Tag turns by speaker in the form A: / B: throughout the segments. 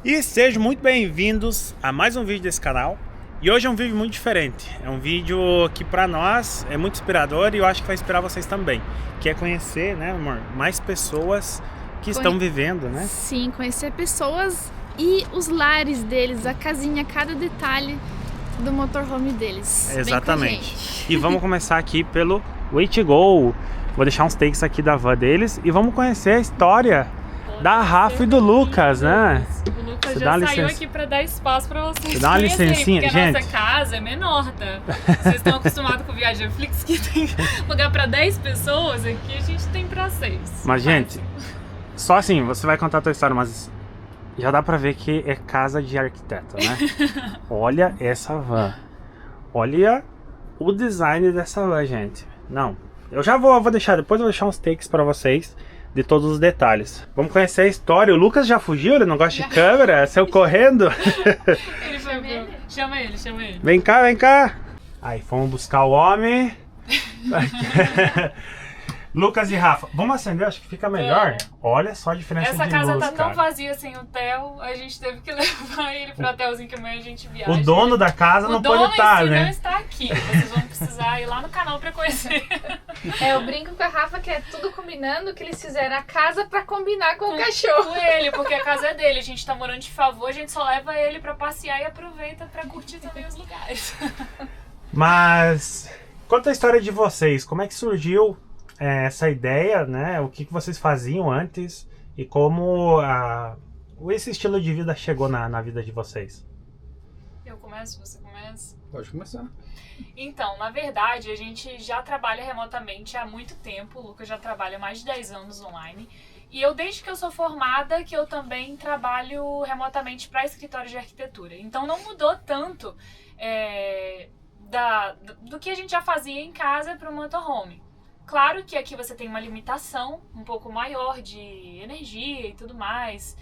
A: E sejam muito bem-vindos a mais um vídeo desse canal. E hoje é um vídeo muito diferente. É um vídeo que para nós é muito inspirador e eu acho que vai inspirar vocês também. Que é conhecer, né, amor, mais pessoas que estão vivendo, né?
B: Sim, conhecer pessoas e os lares deles, a casinha, cada detalhe do motorhome deles.
A: Exatamente. E vamos começar aqui pelo Way to Go. Vou deixar uns takes aqui da van deles e vamos conhecer a história da Rafa e do Lucas, né?
C: O Lucas já saiu aqui pra dar espaço pra vocês.
A: Dá uma licencinha,
C: porque
A: gente.
C: A nossa casa é menor, tá? Vocês estão acostumados com Viagem Flix, que tem lugar pra 10 pessoas, aqui a gente tem pra 6.
A: Mas, gente, só assim, você vai contar a tua história, mas já dá pra ver que é casa de arquiteto, né? Olha essa van. Olha o design dessa van, gente. Não, eu já vou deixar, depois eu vou deixar uns takes pra vocês de todos os detalhes. Vamos conhecer a história. O Lucas já fugiu, ele não gosta de câmera, saiu correndo.
C: Ele foi pro... Chama ele.
A: Vem cá, vem cá. Aí, fomos buscar o homem. Lucas e Rafa, vamos acender, acho que fica melhor. Olha só a diferença
C: Essa
A: de
C: casa
A: luz,
C: tá tão
A: cara.
C: vazia sem o Theo, a gente teve que levar ele pro hotelzinho que amanhã a gente viaja.
A: O dono da casa não pode estar, né?
C: O dono não está aqui. Vocês vão precisar ir lá no canal pra conhecer.
B: Eu brinco com a Rafa que é tudo combinando, que eles fizeram a casa pra combinar com o cachorro.
C: Com ele, porque a casa é dele. A gente tá morando de favor, a gente só leva ele pra passear e aproveita pra curtir também os lugares.
A: Mas conta a história de vocês. Como é que surgiu essa ideia, né? O que vocês faziam antes e como esse estilo de vida chegou na vida de vocês?
C: Eu começo? Você começa?
D: Pode começar.
C: Então, na verdade, a gente já trabalha remotamente há muito tempo. O Lucas já trabalha há mais de 10 anos online. E eu, desde que eu sou formada, que eu também trabalho remotamente para escritório de arquitetura. Então, não mudou tanto do que a gente já fazia em casa para o motorhome. Claro que aqui você tem uma limitação um pouco maior de energia e tudo mais.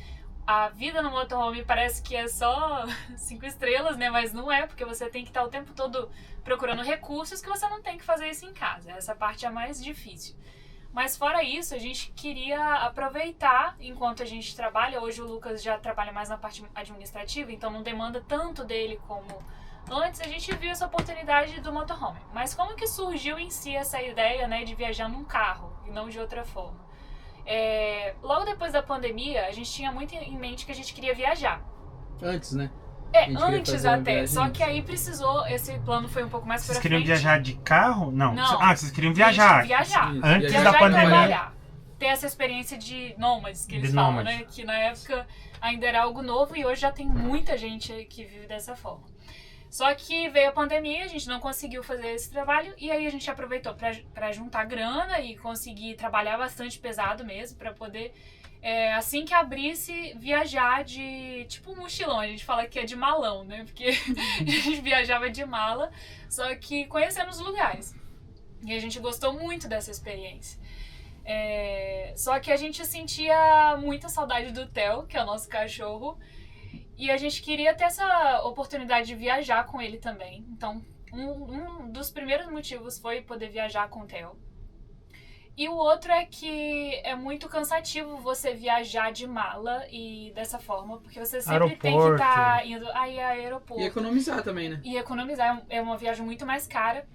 C: A vida no motorhome parece que é só 5 estrelas, né? Mas não é, porque você tem que estar o tempo todo procurando recursos que você não tem que fazer isso em casa. Essa parte é a mais difícil. Mas fora isso, a gente queria aproveitar enquanto a gente trabalha. Hoje o Lucas já trabalha mais na parte administrativa, então não demanda tanto dele como antes. A gente viu essa oportunidade do motorhome. Mas como que surgiu em si essa ideia, né, de viajar num carro e não de outra forma? Logo depois da pandemia, a gente tinha muito em mente que a gente queria viajar.
D: Antes, né?
C: Antes até. Só que aí precisou, esse plano foi um pouco mais pra frente.
A: Vocês queriam viajar de carro? Não.
C: Não.
A: Vocês queriam viajar.
C: Viajar.
A: Antes
C: Viajar
A: da
C: e
A: pandemia.
C: trabalhar. Ter essa experiência de nômades, que eles
A: De
C: falam,
A: nômade.
C: né? Que na época ainda era algo novo e hoje já tem muita gente que vive dessa forma. Só que veio a pandemia, a gente não conseguiu fazer esse trabalho e aí a gente aproveitou pra juntar grana e conseguir trabalhar bastante pesado mesmo pra poder, assim que abrisse, viajar de tipo um mochilão. A gente fala que é de malão, né? Porque a gente viajava de mala, só que conhecendo os lugares. E a gente gostou muito dessa experiência. Só que a gente sentia muita saudade do Theo, que é o nosso cachorro. E a gente queria ter essa oportunidade de viajar com ele também. Então, um dos primeiros motivos foi poder viajar com o Theo. E o outro é que é muito cansativo você viajar de mala e dessa forma, porque você sempre tem que estar indo a aeroporto.
D: E economizar também, né?
C: E economizar, é uma viagem muito mais cara.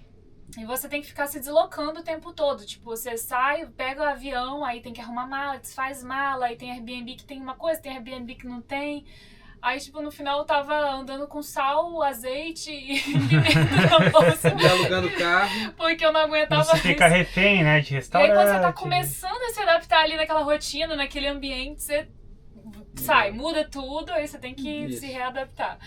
C: E você tem que ficar se deslocando o tempo todo. Tipo, você sai, pega o avião, aí tem que arrumar mala, desfaz mala, aí tem Airbnb que tem uma coisa, tem Airbnb que não tem. Aí, tipo, no final eu tava andando com sal, azeite e pimenta na bolsa.
D: E alugando carro.
C: Porque eu não aguentava
A: Você fica
C: isso.
A: refém, né, de
C: E aí
A: restaurante.
C: quando você tá começando a se adaptar ali naquela rotina, naquele ambiente, você sai, muda tudo, aí você tem que se readaptar.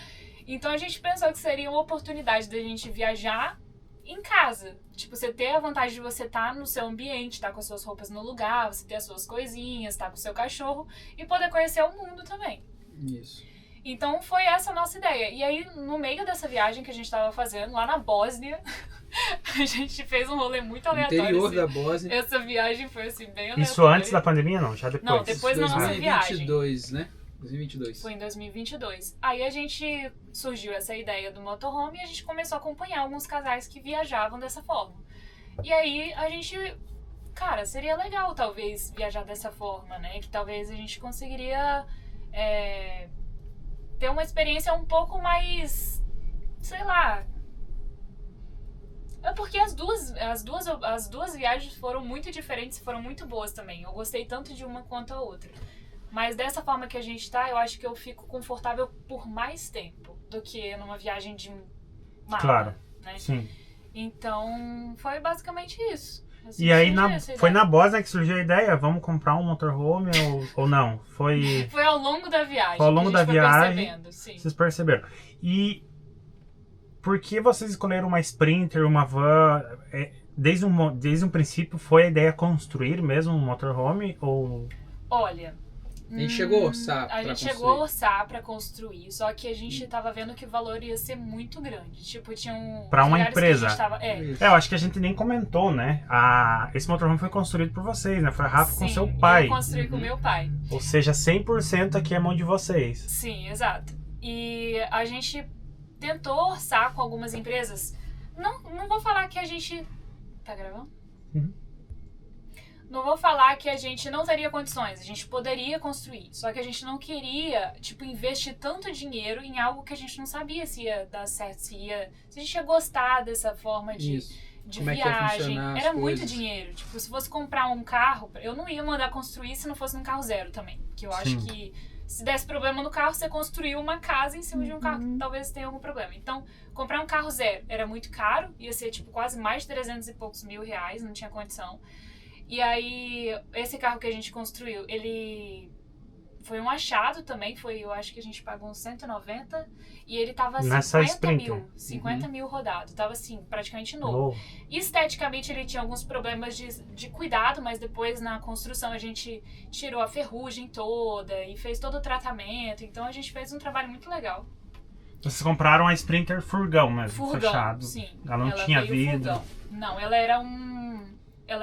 C: Então a gente pensou que seria uma oportunidade da gente viajar em casa. Tipo, você ter a vantagem de você estar no seu ambiente, estar com as suas roupas no lugar, você ter as suas coisinhas, estar com o seu cachorro e poder conhecer o mundo também.
D: Isso.
C: Então foi essa a nossa ideia. E aí, no meio dessa viagem que a gente tava fazendo, lá na Bósnia, a gente fez um rolê muito aleatório.
D: Interior
C: assim.
D: da Bósnia.
C: Essa viagem foi assim, bem aleatória.
A: Isso antes da pandemia, não? Já depois?
C: Não, depois da nossa viagem.
D: 2022, né? 2022.
C: Foi em 2022. Aí a gente surgiu essa ideia do motorhome e a gente começou a acompanhar alguns casais que viajavam dessa forma. E aí a gente, cara, seria legal talvez viajar dessa forma, né? Que talvez a gente conseguiria ter uma experiência um pouco mais, sei lá. É porque as duas viagens foram muito diferentes e foram muito boas também. Eu gostei tanto de uma quanto a outra. Mas dessa forma que a gente tá, eu acho que eu fico confortável por mais tempo do que numa viagem de mala,
A: Claro,
C: né?
A: sim.
C: Então, foi basicamente isso.
A: E aí foi
C: ideia.
A: na Bósnia que surgiu a ideia, vamos comprar um motorhome ou não? Foi
C: ao longo da viagem.
A: Foi ao longo
C: que a gente
A: da
C: foi
A: viagem,
C: percebendo, sim.
A: vocês perceberam. E por que vocês escolheram uma Sprinter, uma van? Desde um princípio foi a ideia construir mesmo um motorhome? Ou...
C: Olha...
D: A gente chegou a orçar pra
C: A gente
D: construir.
C: chegou a orçar pra construir, só que a gente tava vendo que o valor ia ser muito grande. Tipo, tinha
A: Pra uma
C: lugares que
A: empresa.
C: a gente tava,
A: eu acho que a gente nem comentou, né? Esse motorhome foi construído por vocês, né? Foi a Rafa com
C: Sim,
A: seu pai.
C: Eu construí com meu pai.
A: Ou seja, 100% aqui é mão de vocês.
C: Sim, exato. E a gente tentou orçar com algumas empresas. Não vou falar que a gente... Tá gravando?
A: Uhum.
C: Não vou falar que a gente não teria condições, a gente poderia construir, só que a gente não queria, tipo, investir tanto dinheiro em algo que a gente não sabia se ia dar certo, se a gente ia gostar dessa forma de
D: Como é que ia
C: viagem.
D: funcionar as
C: Era muito
D: coisas.
C: dinheiro. Tipo, se fosse comprar um carro, eu não ia mandar construir se não fosse um carro zero também. Porque eu acho que se desse problema no carro, você construiu uma casa em cima de um carro que talvez tenha algum problema. Então, comprar um carro zero era muito caro, ia ser, tipo, quase mais de 300 e poucos mil reais, não tinha condição. E aí, esse carro que a gente construiu, ele foi um achado também, eu acho que a gente pagou uns 190 e ele tava
A: Nessa
C: 50 mil rodado, tava assim, praticamente novo. Esteticamente ele tinha alguns problemas de cuidado, mas depois na construção a gente tirou a ferrugem toda e fez todo o tratamento, então a gente fez um trabalho muito legal.
A: Vocês compraram a Sprinter furgão mesmo,
C: Furgão,
A: fechado.
C: sim.
A: Ela não tinha
C: veio
A: vidro.
C: furgão. Não, ela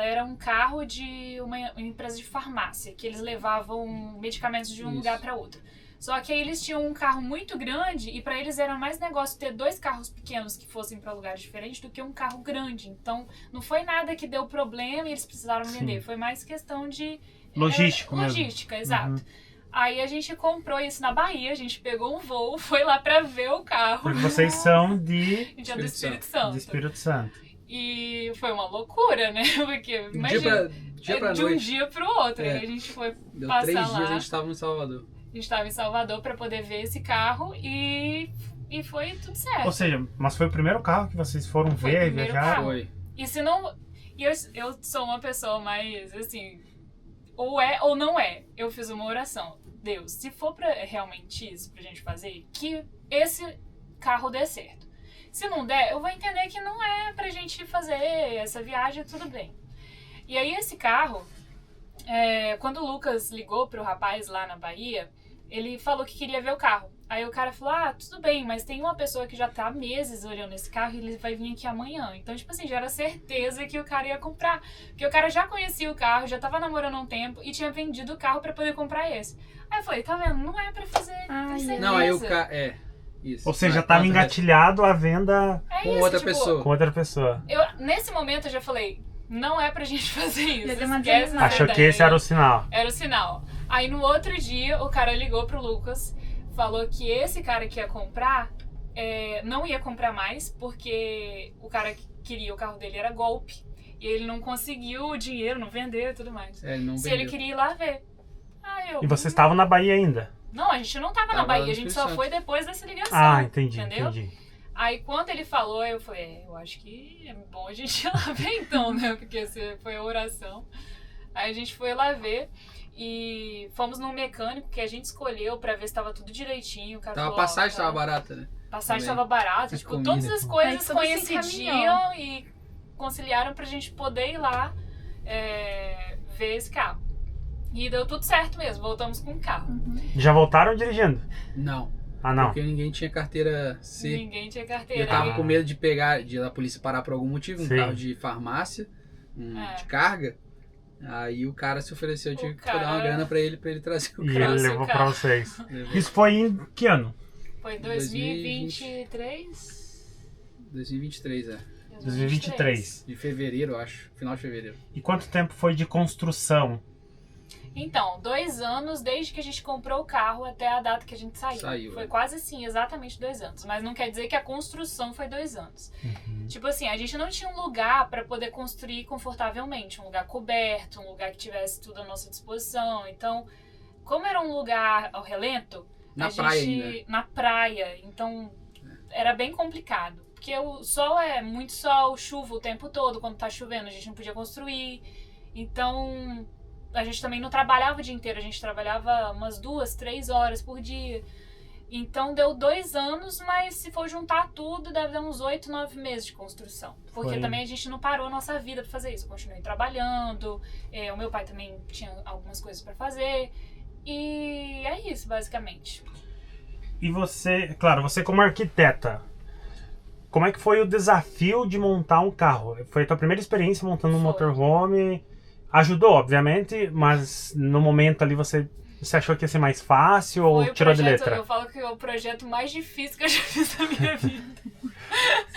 C: era um carro de uma empresa de farmácia, que eles levavam medicamentos de um lugar para outro. Só que aí eles tinham um carro muito grande e para eles era mais negócio ter 2 carros pequenos que fossem para lugares diferentes do que um carro grande. Então, não foi nada que deu problema e eles precisaram vender. Foi mais questão de...
A: Logística,
C: exato. Aí a gente comprou isso na Bahia, a gente pegou um voo, foi lá pra ver o carro.
A: Porque vocês são de...
C: A gente é do Espírito Santo.
A: De Espírito Santo.
C: E foi uma loucura, né? Porque, imagina, de um dia pro outro. Aí a gente foi
D: Deu
C: passar
D: 3
C: lá.
D: dias, a gente tava em Salvador.
C: A gente tava em Salvador pra poder ver esse carro e foi tudo certo.
A: Ou seja, mas foi o primeiro carro que vocês foram
C: Foi o
A: ver e
C: primeiro
A: viajar?
C: carro.
D: Foi.
C: E se não... Eu sou uma pessoa mais, assim... Ou é ou não é. Eu fiz uma oração. Deus, se for realmente isso pra gente fazer, que esse carro dê certo. Se não der, eu vou entender que não é pra gente fazer essa viagem, tudo bem. E aí esse carro, quando o Lucas ligou pro rapaz lá na Bahia, ele falou que queria ver o carro. Aí o cara falou, tudo bem, mas tem uma pessoa que já tá há meses olhando esse carro e ele vai vir aqui amanhã. Então, tipo assim, já era certeza que o cara ia comprar. Porque o cara já conhecia o carro, já tava namorando há um tempo e tinha vendido o carro pra poder comprar esse. Aí eu falei, tá vendo? Não é pra fazer, ter certeza.
D: Não, aí o cara... Isso.
A: Ou seja, tava engatilhado a venda
D: com outra pessoa.
A: Com outra pessoa.
C: Nesse momento eu já falei, não é pra gente fazer isso.
A: Achou que esse era o sinal.
C: Era o sinal. Aí no outro dia o cara ligou pro Lucas, falou que esse cara que ia comprar não ia comprar mais, porque o cara que queria o carro dele era golpe. E ele não conseguiu o dinheiro, não vendeu e tudo mais.
D: Ele não
C: Se
D: vendeu.
C: ele queria ir lá ver.
A: E vocês estavam na Bahia ainda?
C: Não, a gente não tava na Bahia, a gente só foi depois dessa ligação.
A: Ah, entendi,
C: entendeu?
A: entendi.
C: Aí quando ele falou, eu falei, eu acho que é bom a gente ir lá ver então, né? Porque foi a oração. Aí a gente foi lá ver e fomos num mecânico que a gente escolheu pra ver se tava tudo direitinho. O cara
D: A passagem tava barata, né?
C: Passagem tava barata, tipo,
D: comida.
C: todas as coisas
B: Tudo se
C: coincidiam e conciliaram pra gente poder ir lá ver esse carro. E deu tudo certo mesmo, voltamos com o carro.
A: Já voltaram dirigindo?
D: Não.
A: Ah, não.
D: Porque ninguém tinha carteira C.
C: Ninguém tinha
D: E
C: carteira.
D: eu tava com medo de a polícia parar por algum motivo, um
A: Sim.
D: carro de farmácia, de carga. Aí o cara se ofereceu, eu tive que dar uma grana pra ele trazer o
A: E
D: carro.
A: ele levou pra vocês.
D: Levou.
A: Isso foi em que ano?
C: Foi 2023?
D: 2023,
A: 2023.
D: De fevereiro, eu acho. Final de fevereiro.
A: E quanto tempo foi de construção?
C: Então, 2 anos desde que a gente comprou o carro até a data que a gente saiu. Foi quase assim, exatamente 2 anos. Mas não quer dizer que a construção foi 2 anos. Tipo assim, a gente não tinha um lugar para poder construir confortavelmente. Um lugar coberto, um lugar que tivesse tudo à nossa disposição. Então, como era um lugar ao relento, na praia, então era bem complicado. Porque o sol é muito sol, chuva o tempo todo. Quando tá chovendo, a gente não podia construir. Então, a gente também não trabalhava o dia inteiro. A gente trabalhava umas 2, 3 horas por dia. Então, deu 2 anos, mas se for juntar tudo, deve dar uns 8, 9 meses de construção. Porque também a gente não parou a nossa vida pra fazer isso. Eu continuei trabalhando. O meu pai também tinha algumas coisas pra fazer. E é isso, basicamente.
A: E você, claro, você como arquiteta, como é que foi o desafio de montar um carro? Foi a tua primeira experiência montando um motorhome? Ajudou, obviamente, mas no momento ali você achou que ia ser mais fácil ou tirou de letra?
C: Eu falo que é o projeto mais difícil que eu já fiz na minha vida.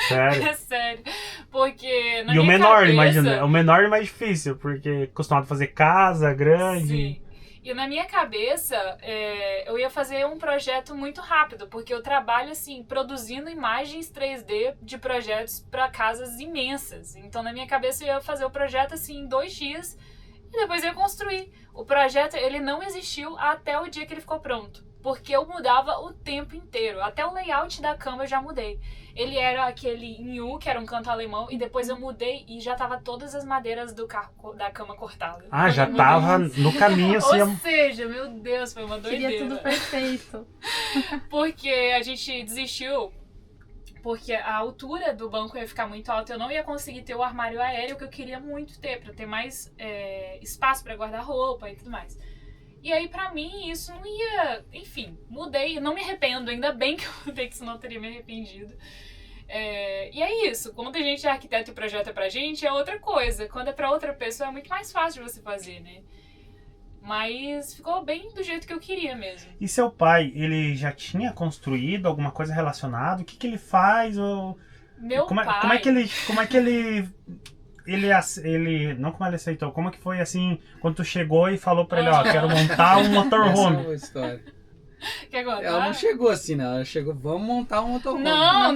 A: Sério?
C: É sério. Porque na
A: minha
C: cabeça...
A: menor, imagina, o menor é mais difícil, porque acostumado a fazer casa grande.
C: Sim. E na minha cabeça, eu ia fazer um projeto muito rápido, porque eu trabalho, assim, produzindo imagens 3D de projetos para casas imensas. Então, na minha cabeça, eu ia fazer o projeto, assim, em 2 dias e depois eu ia construir. O projeto, ele não existiu até o dia que ele ficou pronto, porque eu mudava o tempo inteiro. Até o layout da cama eu já mudei. Ele era aquele em U, que era um canto alemão, e depois eu mudei e já tava todas as madeiras da cama cortadas.
A: Ah, já tava no caminho, assim.
C: Ou seja, meu Deus, foi uma doideira.
B: Queria tudo perfeito.
C: Porque a gente desistiu, porque a altura do banco ia ficar muito alta, eu não ia conseguir ter o armário aéreo que eu queria muito ter, pra ter mais espaço pra guardar roupa e tudo mais. E aí, pra mim, isso não ia... Enfim, mudei. Não me arrependo. Ainda bem que eu mudei, que senão eu teria me arrependido. E é isso. Quando a gente é arquiteto e o projeto é pra gente, é outra coisa. Quando é pra outra pessoa, é muito mais fácil de você fazer, né? Mas ficou bem do jeito que eu queria mesmo.
A: E seu pai, ele já tinha construído alguma coisa relacionada? O que ele faz?
C: Meu pai...
A: Como é que ele não como ele aceitou, como que foi assim, quando tu chegou e falou pra ele, ó, quero montar um motorhome?
D: Essa é uma história.
C: Quer contar?
D: Ela não chegou assim, né? Ela chegou, vamos montar um motorhome.
C: Não.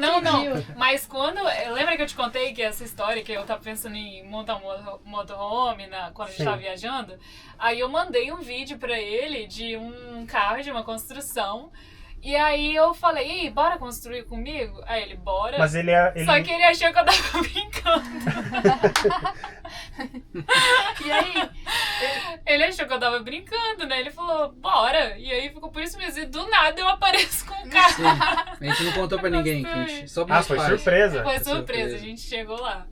C: Mas quando... Lembra que eu te contei que essa história, que eu tava pensando em montar um motorhome quando a gente tava viajando? Aí eu mandei um vídeo pra ele de um carro, de uma construção. E aí eu falei, ei, bora construir comigo? Aí ele, bora.
A: Mas ele...
C: Só que ele achou que eu tava brincando.
B: E aí?
C: Ele achou que eu tava brincando, né? Ele falou, bora. E aí ficou por isso mesmo. E do nada eu apareço com o carro.
D: Sim. A gente não contou pra ninguém. Só meus
A: foi
D: pais.
A: surpresa.
C: Foi surpresa, a gente chegou lá.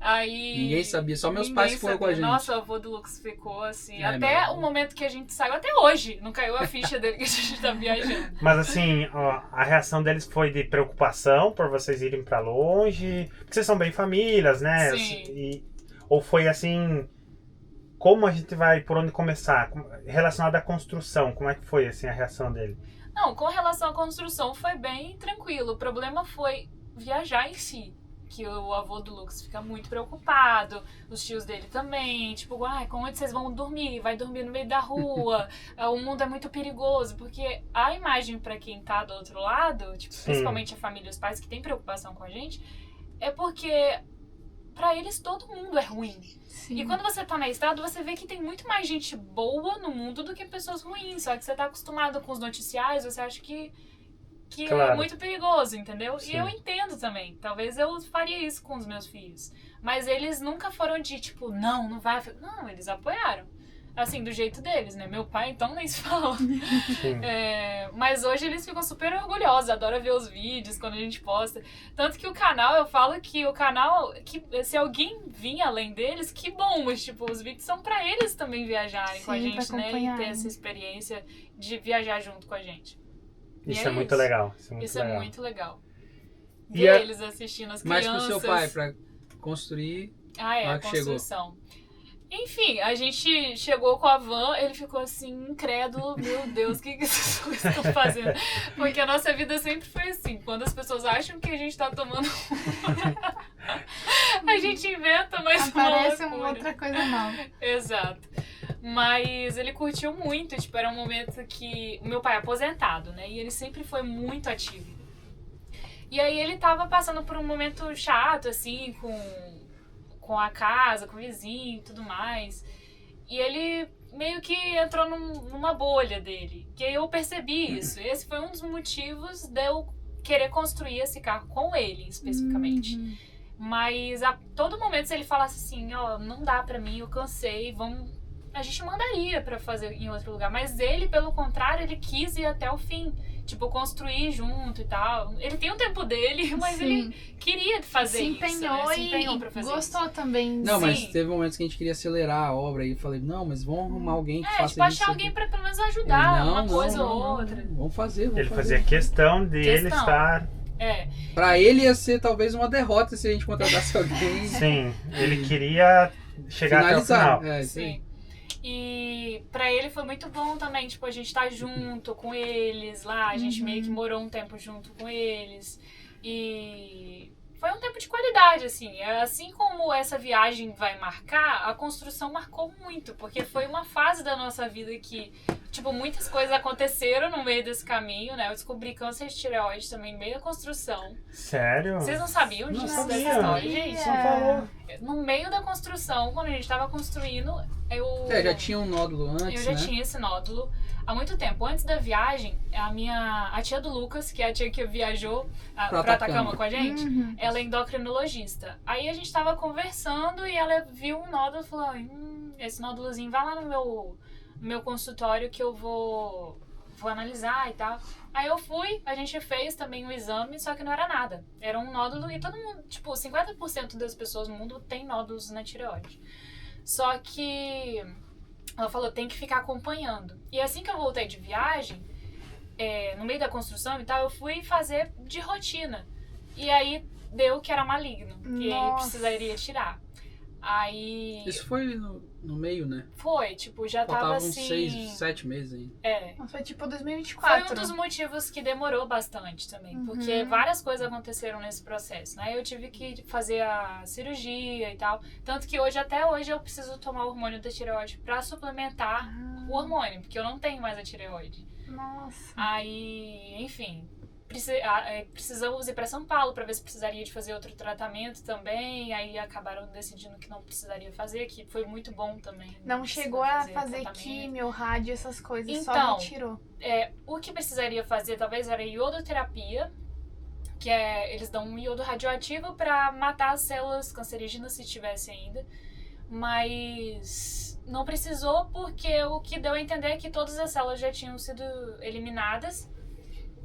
C: Aí...
D: Ninguém sabia, só meus pais foram com a gente.
C: Nossa, o avô do Lucas ficou assim, até o momento que a gente saiu, até hoje, não caiu a ficha dele que a gente tá viajando.
A: Mas assim, ó, a reação deles foi de preocupação por vocês irem pra longe, porque vocês são bem famílias, né?
C: Sim.
A: Ou foi assim, como a gente vai, por onde começar? Relacionado à construção, como é que foi assim a reação dele?
C: Não, com relação à construção foi bem tranquilo, o problema foi viajar em si. Que o avô do Lucas fica muito preocupado, os tios dele também, tipo, com onde vocês vão dormir? Vai dormir no meio da rua, o mundo é muito perigoso, porque a imagem pra quem tá do outro lado, tipo, principalmente a família e os pais que tem preocupação com a gente, é porque pra eles todo mundo é ruim. Sim. E quando você tá na estrada, você vê que tem muito mais gente boa no mundo do que pessoas ruins, só que você tá acostumado com os noticiários, você acha que é muito perigoso, entendeu? Sim. E eu entendo também. Talvez eu faria isso com os meus filhos. Mas eles nunca foram de, tipo, não vai... Não, eles apoiaram. Assim, do jeito deles, né? Meu pai, então, nem se fala. Mas hoje eles ficam super orgulhosos, adoram ver os vídeos quando a gente posta. Tanto que o canal, eu falo que o canal, que se alguém vir além deles, que bom. Mas, tipo, os vídeos são pra eles também viajarem com a gente, né? E ter essa experiência de viajar junto com a gente.
A: Isso é muito legal.
C: Isso é muito legal. Ver eles assistindo as crianças.
D: Mas pro seu pai, pra construir...
C: a construção. Enfim, a gente chegou com a van, ele ficou assim, incrédulo. Meu Deus, o que essas coisas estão fazendo? Porque a nossa vida sempre foi assim. Quando as pessoas acham que a gente tá tomando... a gente inventa mais
B: aparece uma outra coisa nova.
C: Exato. Mas ele curtiu muito, tipo, era um momento que o meu pai é aposentado, né? E ele sempre foi muito ativo. E aí ele tava passando por um momento chato, assim, com a casa, com o vizinho e tudo mais. E ele meio que entrou numa bolha dele. Que aí eu percebi isso. Esse foi um dos motivos de eu querer construir esse carro com ele, especificamente. Mas a todo momento, se ele falasse assim, ó, não dá pra mim, eu cansei, a gente mandaria pra fazer em outro lugar. Mas ele, pelo contrário, ele quis ir até o fim. Tipo, construir junto e tal. Ele tem o tempo dele, mas ele queria fazer
B: se empenhou,
C: isso. Se empenhou pra fazer
B: gostou também.
D: Não, mas teve momentos que a gente queria acelerar a obra e eu falei, não, mas vamos arrumar alguém que faça
C: tipo,
D: isso.
C: achar alguém pra pelo menos ajudar, uma coisa ou outra.
D: Vamos fazer,
A: Ele fazia questão de ele estar...
D: Pra ele ia ser talvez uma derrota se a gente contratasse alguém.
A: Sim, ele queria chegar
D: finalizar.
A: até o final.
C: Sim. E pra ele foi muito bom também, tipo, a gente tá junto com eles lá, a gente meio que morou um tempo junto com eles. E foi um tempo de qualidade, assim. Assim como essa viagem vai marcar, a construção marcou muito, porque foi uma fase da nossa vida que, tipo, muitas coisas aconteceram no meio desse caminho, né? Eu descobri câncer de tireoide também no meio da construção.
A: Sério?
C: Vocês não sabiam disso, dessa história, gente?
A: Não falou.
C: No meio da construção, quando a gente tava construindo,
D: já tinha um nódulo antes,
C: eu já tinha esse nódulo há muito tempo. Antes da viagem, a tia do Lucas, que é a tia que viajou pra Atacama com a gente, ela é endocrinologista. Aí a gente tava conversando e ela viu um nódulo e falou, esse nódulozinho, vai lá no meu consultório que eu vou analisar e tal. Aí eu fui, a gente fez também um exame, só que não era nada. Era um nódulo e todo mundo, tipo, 50% das pessoas no mundo tem nódulos na tireoide. Só que ela falou, tem que ficar acompanhando. E assim que eu voltei de viagem, no meio da construção e tal, eu fui fazer de rotina. E aí deu que era maligno. E aí precisaria tirar. Aí...
D: Isso foi no meio, né?
C: Foi, tipo, já tava assim...
D: Faltavam 6, 7 meses ainda.
B: Foi tipo 2024.
C: Foi um dos motivos que demorou bastante também. Porque várias coisas aconteceram nesse processo, né? Eu tive que fazer a cirurgia e tal. Tanto que até hoje, eu preciso tomar o hormônio da tireoide pra suplementar o hormônio. Porque eu não tenho mais a tireoide.
B: Nossa.
C: Aí, enfim... Precisamos ir para São Paulo para ver se precisaria de fazer outro tratamento também. Aí acabaram decidindo que não precisaria fazer, que foi muito bom também.
B: Não chegou a fazer químio, rádio, essas coisas,
C: então,
B: só retirou.
C: O que precisaria fazer talvez era iodoterapia, que eles dão um iodo radioativo para matar as células cancerígenas se tivesse ainda. Mas não precisou porque o que deu a entender é que todas as células já tinham sido eliminadas.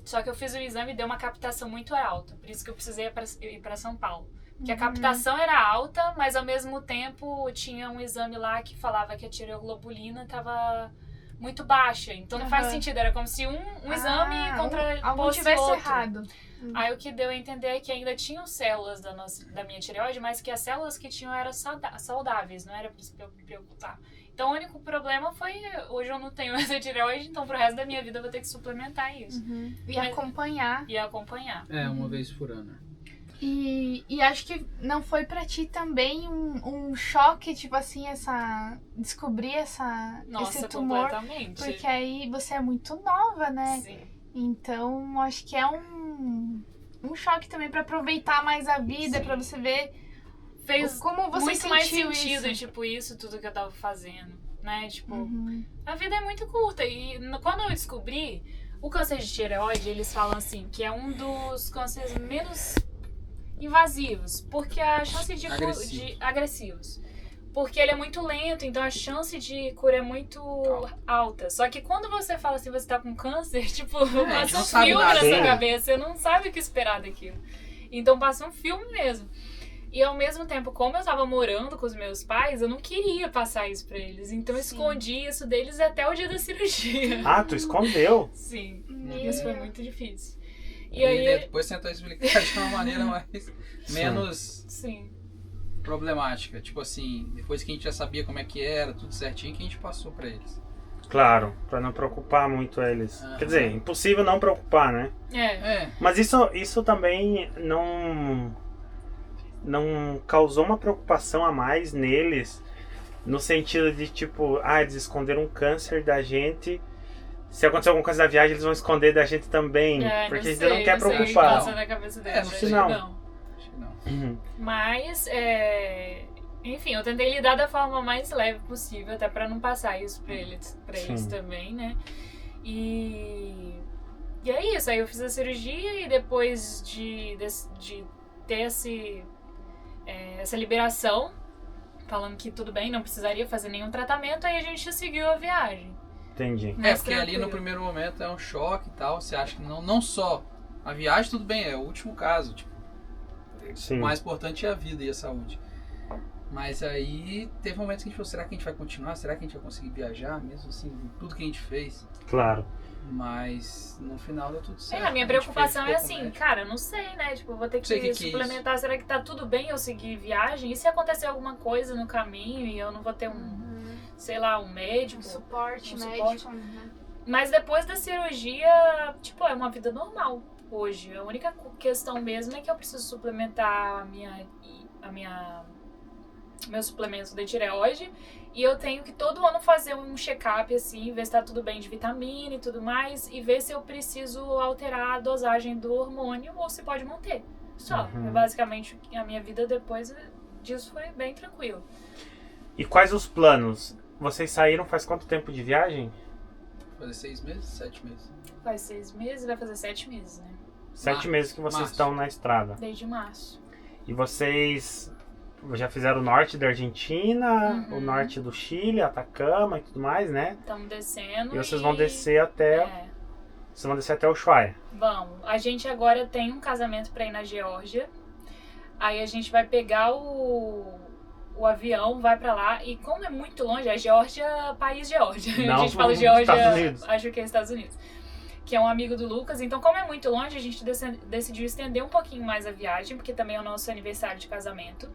C: Só que eu fiz o exame e deu uma captação muito alta. Por isso que eu precisei ir para São Paulo. Porque a captação era alta, mas ao mesmo tempo tinha um exame lá que falava que a tireoglobulina estava muito baixa. Então não faz sentido. Era como se um exame
B: algo tivesse
C: outro.
B: errado.
C: Aí o que deu a entender é que ainda tinham células da minha tireoide, mas que as células que tinham eram saudáveis. Não era para se preocupar. Então, o único problema foi, hoje eu não tenho essa tireoide, então pro resto da minha vida eu vou ter que suplementar isso.
B: E acompanhar.
C: E acompanhar.
D: Uma vez por ano.
B: E acho que não foi pra ti também um choque, tipo assim, descobrir esse tumor.
C: Completamente.
B: Porque aí você é muito nova, né?
C: Sim.
B: Então, acho que é um choque também pra aproveitar mais a vida, pra você ver...
C: Fez
B: como você
C: muito mais sentido,
B: isso?
C: tipo, isso tudo que eu tava fazendo, né? Tipo, a vida é muito curta. E quando eu descobri, o câncer de tireoide, eles falam assim, que é um dos cânceres menos invasivos, porque a chance de agressivos. Porque ele é muito lento, então a chance de cura é muito alta. Só que quando você fala assim, você tá com câncer, tipo, passa um filme na sua cabeça, você não sabe o que esperar daquilo. Então passa um filme mesmo. E ao mesmo tempo, como eu tava morando com os meus pais, eu não queria passar isso pra eles. Então eu escondi isso deles até o dia da cirurgia.
A: Ah, tu escondeu?
C: Sim. Isso foi muito difícil.
D: E aí depois tentou explicar de uma maneira menos problemática. Tipo assim, depois que a gente já sabia como é que era, tudo certinho, que a gente passou pra eles.
A: Claro, pra não preocupar muito eles. Quer dizer, impossível não preocupar, né? Mas isso também não causou uma preocupação a mais neles No sentido de, tipo, eles esconderam um câncer da gente. Se acontecer alguma coisa da viagem, eles vão esconder da gente também. Porque a gente não quer preocupar.
C: Na cabeça deles.
A: Acho que não.
D: Acho que não.
C: Mas, enfim, eu tentei lidar da forma mais leve possível, até pra não passar isso pra eles também, né? E é isso, aí eu fiz a cirurgia e depois de ter essa liberação, falando que tudo bem, não precisaria fazer nenhum tratamento, aí a gente seguiu a viagem.
A: Entendi.
D: Porque ali no primeiro momento é um choque e tal, você acha que não só a viagem, tudo bem, é o último caso, tipo, o mais importante é a vida e a saúde. Mas aí teve momentos que a gente falou, será que a gente vai continuar? Será que a gente vai conseguir viajar mesmo assim, tudo que a gente fez?
A: Claro.
D: Mas no final deu tudo certo.
C: A minha preocupação é assim, cara, eu não sei, né? Tipo, eu vou ter que suplementar. Será que tá tudo bem eu seguir viagem? E se acontecer alguma coisa no caminho e eu não vou ter sei lá, um médico?
B: Suporte médico.
C: Mas depois da cirurgia, tipo, é uma vida normal hoje. A única questão mesmo é que eu preciso suplementar meu suplemento de tireoide. E eu tenho que todo ano fazer um check-up, assim, ver se tá tudo bem de vitamina e tudo mais, e ver se eu preciso alterar a dosagem do hormônio ou se pode manter. Só. Basicamente, a minha vida depois disso foi bem tranquilo.
A: E quais os planos? Vocês saíram faz quanto tempo de viagem?
D: Fazer 6 meses? 7 meses?
C: Faz 6 meses, vai fazer 7 meses, né?
A: 7 meses que vocês estão na estrada.
C: Desde março.
A: E vocês já fizeram o norte da Argentina, o norte do Chile, Atacama e tudo mais, né?
C: Estamos descendo.
A: E vocês vão descer até... Vocês vão descer até o Ushuaia.
C: Vamos. A gente agora tem um casamento pra ir na Geórgia. Aí a gente vai pegar o avião, vai pra lá. E como é muito longe, a Geórgia, país Geórgia.
A: Não,
C: a gente fala Geórgia,
A: Estados Unidos.
C: Acho que é Estados Unidos. Que é um amigo do Lucas. Então, como é muito longe, a gente decidiu estender um pouquinho mais a viagem, porque também é o nosso aniversário de casamento.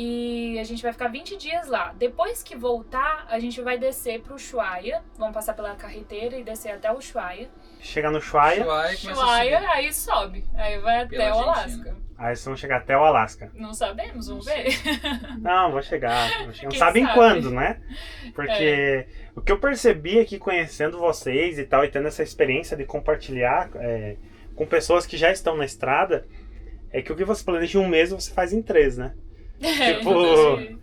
C: E a gente vai ficar 20 dias lá. Depois que voltar, a gente vai descer pro Ushuaia. Vamos passar pela carreteira e descer até o Ushuaia.
A: Chega no Ushuaia.
C: Ushuaia, aí sobe. Aí vai até o Alasca.
A: Aí vocês vão chegar até o Alasca.
C: Não sabemos, vamos ver.
A: Não, vão chegar. Não sabem quando, né? Porque o que eu percebi aqui conhecendo vocês e tal, e tendo essa experiência de compartilhar com pessoas que já estão na estrada, é que o que você planeja em um mês, você faz em 3, né? Tipo...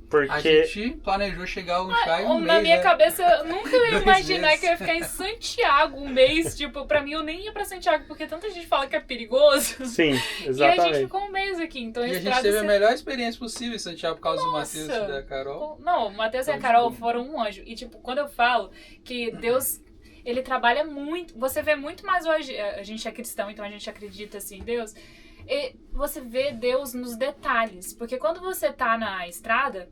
A: Porque...
D: A gente planejou chegar ao Ushuaia em um mês,
C: na minha cabeça, eu nunca ia imaginar que eu ia ficar em Santiago um mês. Tipo, pra mim, eu nem ia pra Santiago, porque tanta gente fala que é perigoso.
A: Sim, exatamente.
C: E a gente ficou um mês aqui. Então,
D: e a gente teve a melhor experiência possível em Santiago por causa do Matheus e da Carol.
C: Não, o Matheus e a Carol foram um anjo. E, tipo, quando eu falo que Deus... Ele trabalha muito... Você vê muito mais hoje... A gente é cristão, então a gente acredita, assim, em Deus... E você vê Deus nos detalhes. Porque quando você tá na estrada,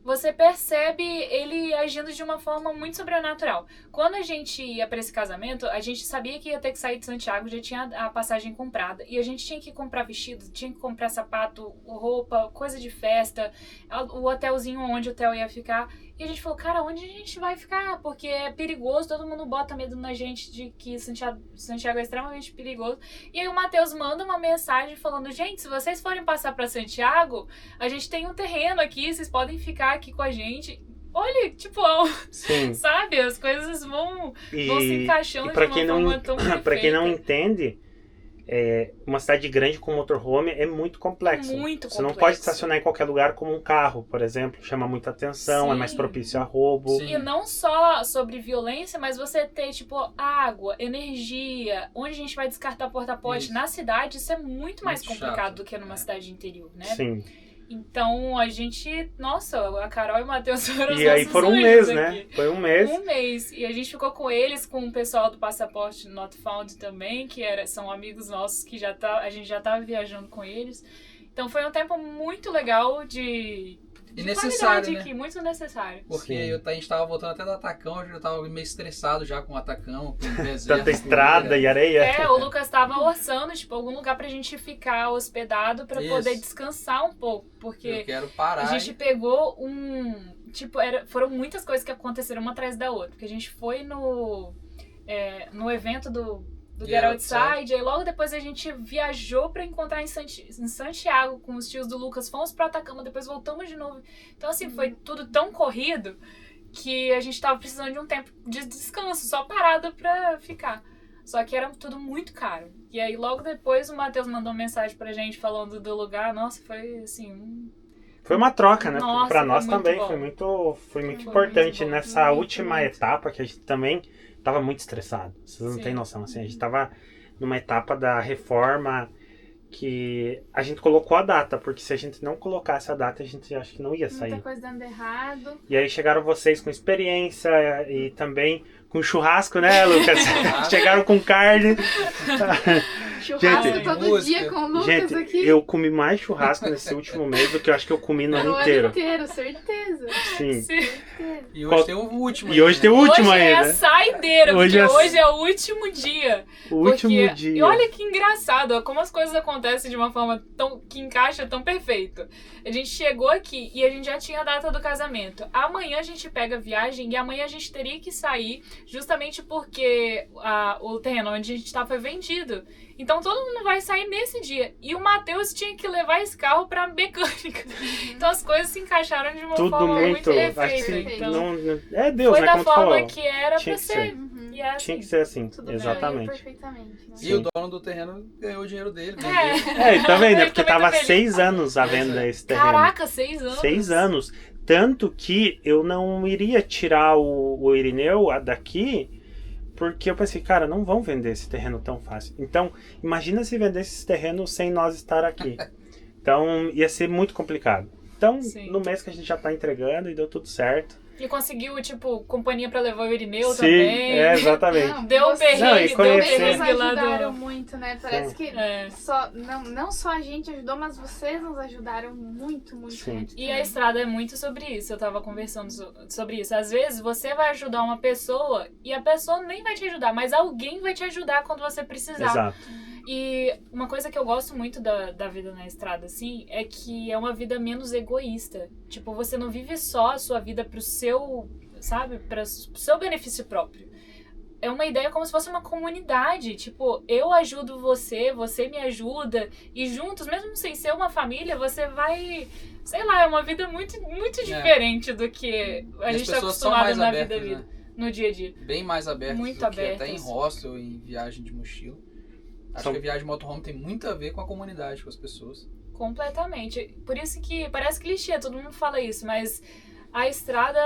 C: você percebe ele agindo de uma forma muito sobrenatural. Quando a gente ia para esse casamento, a gente sabia que ia ter que sair de Santiago, já tinha a passagem comprada. E a gente tinha que comprar vestido, tinha que comprar sapato, roupa, coisa de festa, o hotelzinho onde o hotel ia ficar. E a gente falou, cara, onde a gente vai ficar? Porque é perigoso, todo mundo bota medo na gente de que Santiago é extremamente perigoso. E aí o Matheus manda uma mensagem falando, gente, se vocês forem passar pra Santiago, a gente tem um terreno aqui, vocês podem ficar aqui com a gente. Olha, tipo, sabe? As coisas vão se encaixando de uma forma tão perfeita.
A: Pra quem não entende... uma cidade grande com motorhome é muito complexo. Você não pode estacionar em qualquer lugar como um carro, por exemplo. Chama muita atenção, é mais propício a roubo.
C: E não só sobre violência, mas você ter, tipo, água, energia, onde a gente vai descartar porta-pote na cidade, isso é muito mais complicado do que numa cidade interior, né?
A: Sim.
C: Então a gente, nossa, a Carol e o Matheus foram os
A: E aí foram um mês,
C: aqui.
A: né? Foi um mês.
C: Um mês. E a gente ficou com eles, com o pessoal do Passaporte Not Found também, que são amigos nossos que a gente já tava viajando com eles. Então foi um tempo muito legal de
D: necessário, né?
C: Aqui, muito necessário.
D: Porque a gente tava voltando até do Atacão, eu já tava meio estressado já com o Atacão, com o deserto.
A: Tanta estrada e areia.
C: O Lucas tava orçando, tipo, algum lugar pra gente ficar hospedado pra poder descansar um pouco. Porque
D: eu quero parar.
C: A gente pegou foram muitas coisas que aconteceram uma atrás da outra. Porque a gente foi no evento do Get Outside. Aí logo depois a gente viajou pra encontrar em Santiago com os tios do Lucas. Fomos pra Atacama, depois voltamos de novo. Então, assim, foi tudo tão corrido que a gente tava precisando de um tempo de descanso, só parada pra ficar. Só que era tudo muito caro. E aí logo depois o Matheus mandou mensagem pra gente falando do lugar. Nossa, foi assim...
A: Foi uma troca, né?
C: Nossa,
A: pra nós
C: foi
A: também
C: bom.
A: foi muito importante
C: muito bom,
A: nessa
B: muito,
A: última
B: muito.
A: etapa que a gente também tava muito estressado. Vocês não
C: Sim.
A: têm noção, assim, a gente tava numa etapa da reforma que a gente colocou a data, porque se a gente não colocasse a data, a gente acho que não ia sair.
B: Muita coisa dando errado.
A: E aí chegaram vocês com experiência e também com churrasco, né, Lucas? Chegaram com carne.
B: Churrasco
A: Gente,
B: todo
D: música.
B: dia com o Lucas
A: Gente,
B: aqui.
A: eu comi mais churrasco nesse último mês do que eu acho que eu comi no ano inteiro.
B: Certeza.
A: Sim.
B: Certeza.
D: E hoje tem o último.
A: E hoje tem o último
C: Hoje é a
A: ainda.
C: saideira,
A: Hoje
C: porque
A: é-
C: hoje é o último dia.
A: O último
C: Porque-
A: dia.
C: E olha que engraçado, ó, como as coisas acontecem de uma forma que encaixa tão perfeito. A gente chegou aqui e a gente já tinha a data do casamento. Amanhã a gente pega a viagem e amanhã a gente teria que sair justamente porque o terreno onde a gente tá foi vendido. Então todo mundo vai sair nesse dia. E o Matheus tinha que levar esse carro pra mecânica. Então as coisas se encaixaram de uma
A: Tudo
C: forma
A: muito.
C: perfeita.
A: Acho que
C: Então,
A: não, é Deus,
C: foi
A: né?
C: da
A: Como tu
C: forma
A: falou.
C: que era
A: Tinha
C: pra
A: que
C: ser.
B: Uhum.
C: E é assim.
A: Tinha que ser assim.
B: Tudo bem,
A: Exatamente.
B: perfeitamente. Né?
D: E o dono do terreno ganhou o dinheiro dele. vendeu.
A: É, tá vendo? É
C: Ele
A: porque
C: também
A: tava
C: tá feliz.
A: 6 anos à venda esse terreno.
C: Caraca, 6 anos.
A: 6 anos. Tanto que eu não iria tirar o Irineu daqui, porque eu pensei, cara, não vão vender esse terreno tão fácil. Então, imagina se vendesse esse terreno sem nós estar aqui. Então, ia ser muito complicado. Então,
C: Sim.
A: no mês que a gente já tá entregando e deu tudo certo.
C: E conseguiu, tipo, companhia pra levar o Irineu
A: Sim,
C: também.
A: é, exatamente.
B: Não,
C: Deu um
B: vocês
A: Não, e
C: perrengue, deu um
A: conhecer-
B: nos
C: perrengue lá
B: ajudaram
C: do...
B: muito, né? Parece
A: Sim.
B: que
C: É.
B: não só a gente ajudou, mas vocês nos ajudaram muito, muito.
A: Sim.
B: gente,
C: E a
B: também.
C: estrada é muito sobre isso, eu tava conversando sobre isso. Às vezes você vai ajudar uma pessoa e a pessoa nem vai te ajudar, mas alguém vai te ajudar quando você precisar.
A: Exato.
C: E uma coisa que eu gosto muito da vida na estrada, assim, é que é uma vida menos egoísta. Tipo, você não vive só a sua vida pro seu, sabe, pro seu benefício próprio. É uma ideia como se fosse uma comunidade. Tipo, eu ajudo você, você me ajuda. E juntos, mesmo sem ser uma família, você vai... Sei lá, é uma vida muito, muito diferente do que a
D: E as
C: gente tá
D: pessoas são
C: acostumado
D: mais
C: na
D: abertas,
C: vida,
D: né?
C: no dia a dia.
D: Bem mais abertas
C: Muito
D: do que até
C: abertas.
D: em hostel, em viagem de mochila. Acho
A: São-
D: que a viagem de motorhome tem muito a ver com a comunidade, com as pessoas.
C: Completamente. Por isso que parece clichê, todo mundo fala isso, mas a estrada,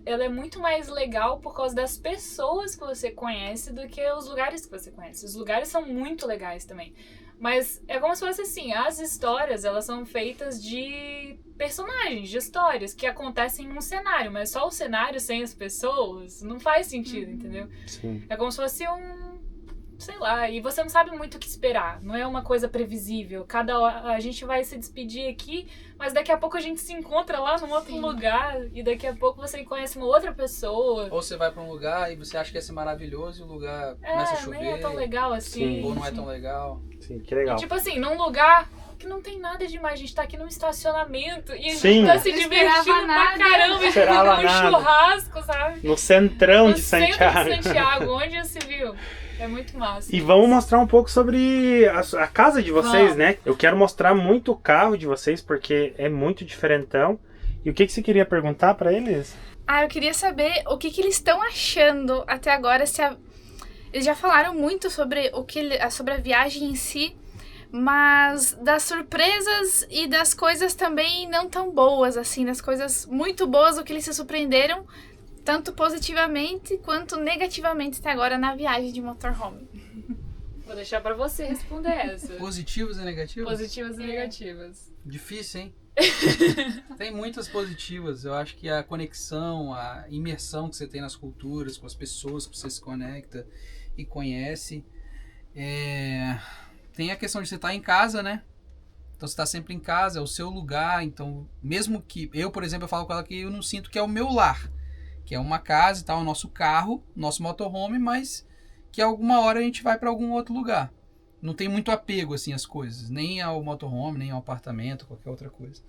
C: ela é muito mais legal por causa das pessoas que você conhece do que os lugares que você conhece. Os lugares são muito legais também. Mas é como se fosse assim, as histórias, elas são feitas de personagens, de histórias que acontecem num cenário, mas só o cenário sem as pessoas não faz sentido, entendeu?
A: Sim.
C: É como se fosse sei lá, e você não sabe muito o que esperar, não é uma coisa previsível. Cada hora a gente vai se despedir aqui, mas daqui a pouco a gente se encontra lá num outro
B: Sim.
C: lugar, e daqui a pouco você conhece uma outra pessoa.
D: Ou você vai pra um lugar e você acha que ia ser maravilhoso e o lugar começa a chover.
C: nem é tão legal assim.
A: Sim.
D: Ou não é tão legal.
A: Sim, que legal.
C: E, tipo assim, num lugar que não tem nada demais, a gente tá aqui num estacionamento e a
A: Sim.
C: gente tá se
B: Não
C: divertindo
B: esperava
C: pra
B: nada.
C: caramba,
A: Não esperava
C: um
A: nada.
C: churrasco, sabe?
A: No centrão
C: No
A: de
C: centro
A: Santiago.
C: de Santiago, onde já se viu. É muito massa.
A: E vamos mostrar um pouco sobre a casa de vocês,
C: Vamos.
A: né? Eu quero mostrar muito o carro de vocês, porque é muito diferentão. E o que você queria perguntar pra eles?
E: Eu queria saber o que eles estão achando até agora. Eles já falaram muito sobre sobre a viagem em si, mas das surpresas e das coisas também não tão boas, assim, das coisas muito boas, o que eles se surpreenderam, tanto positivamente quanto negativamente até agora na viagem de motorhome.
C: Vou deixar pra você responder essa.
D: Positivas e negativas?
C: Positivas e negativas.
D: Difícil, hein? Tem muitas positivas. Eu acho que a conexão, a imersão que você tem nas culturas, com as pessoas que você se conecta e conhece. Tem a questão de você estar em casa, né? Então você está sempre em casa, é o seu lugar. Então, mesmo que... Eu, por exemplo, eu falo com ela que eu não sinto que é o meu lar. Que é uma casa e tal, o nosso carro, nosso motorhome, mas que alguma hora a gente vai para algum outro lugar. Não tem muito apego, assim, às coisas. Nem ao motorhome, nem ao apartamento, qualquer outra coisa.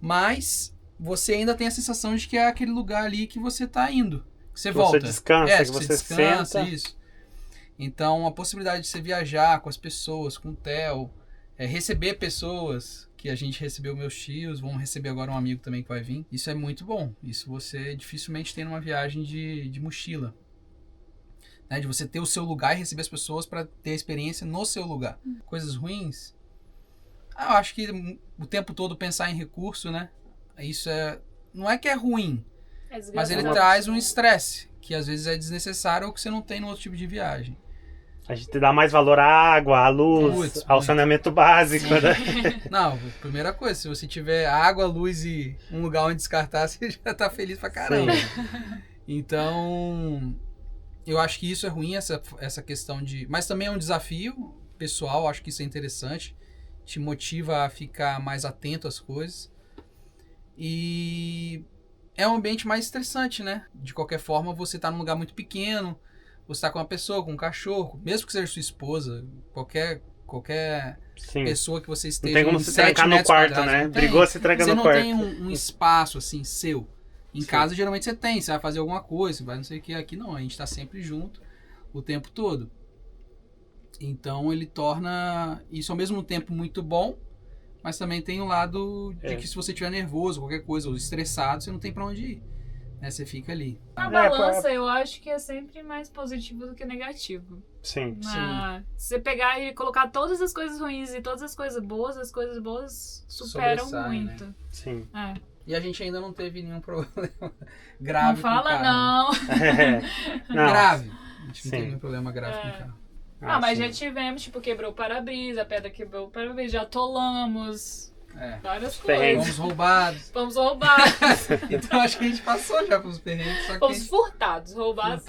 D: Mas você ainda tem a sensação de que é aquele lugar ali que você tá indo. Que você volta.
A: Você descansa, que você
D: descansa,
A: senta.
D: isso. Então, a possibilidade de você viajar com as pessoas, com o Theo, receber pessoas, que a gente recebeu meus tios, vamos receber agora um amigo também que vai vir. Isso é muito bom. Isso você dificilmente tem numa viagem de mochila. Né? De você ter o seu lugar e receber as pessoas para ter a experiência no seu lugar. Coisas ruins. Eu acho que o tempo todo pensar em recurso, né? Isso não é que é ruim, mas ele traz um estresse, que às vezes é desnecessário ou que você não tem no outro tipo de viagem.
A: A gente dá mais valor à água, à luz, ao saneamento básico, né?
D: Não, primeira coisa, se você tiver água, luz e um lugar onde descartar, você já tá feliz pra caramba. Então, eu acho que isso é ruim, essa questão de... Mas também é um desafio pessoal, acho que isso é interessante. Te motiva a ficar mais atento às coisas. E é um ambiente mais estressante, né? De qualquer forma, você tá num lugar muito pequeno, você tá com uma pessoa, com um cachorro, mesmo que seja sua esposa, qualquer pessoa que você esteja.
A: Não tem como se trancar no quarto, né? Brigou, se tranca no quarto.
D: Você não tem um espaço assim seu. Em casa, geralmente você tem, você vai fazer alguma coisa, você vai não sei o que. Aqui não, a gente tá sempre junto o tempo todo. Então ele torna isso ao mesmo tempo muito bom, mas também tem o lado de que se você estiver nervoso, qualquer coisa, ou estressado, você não tem pra onde ir. Né? Você fica ali.
C: A balança, eu acho que é sempre mais positivo do que negativo.
A: Sim.
C: Se você pegar e colocar todas as coisas ruins e todas as coisas boas superam muito.
A: Né? Sim.
D: E a gente ainda não teve nenhum problema grave.
C: Não fala, não.
A: Não.
D: Grave. A gente não teve nenhum problema grave com o carro.
C: Mas já tivemos, tipo, quebrou o para-brisa, a pedra quebrou o para-brisa, já atolamos. Várias coisas. Fomos roubados.
D: Então acho que a gente passou já pelos perrengues.
C: Fomos furtados, roubados.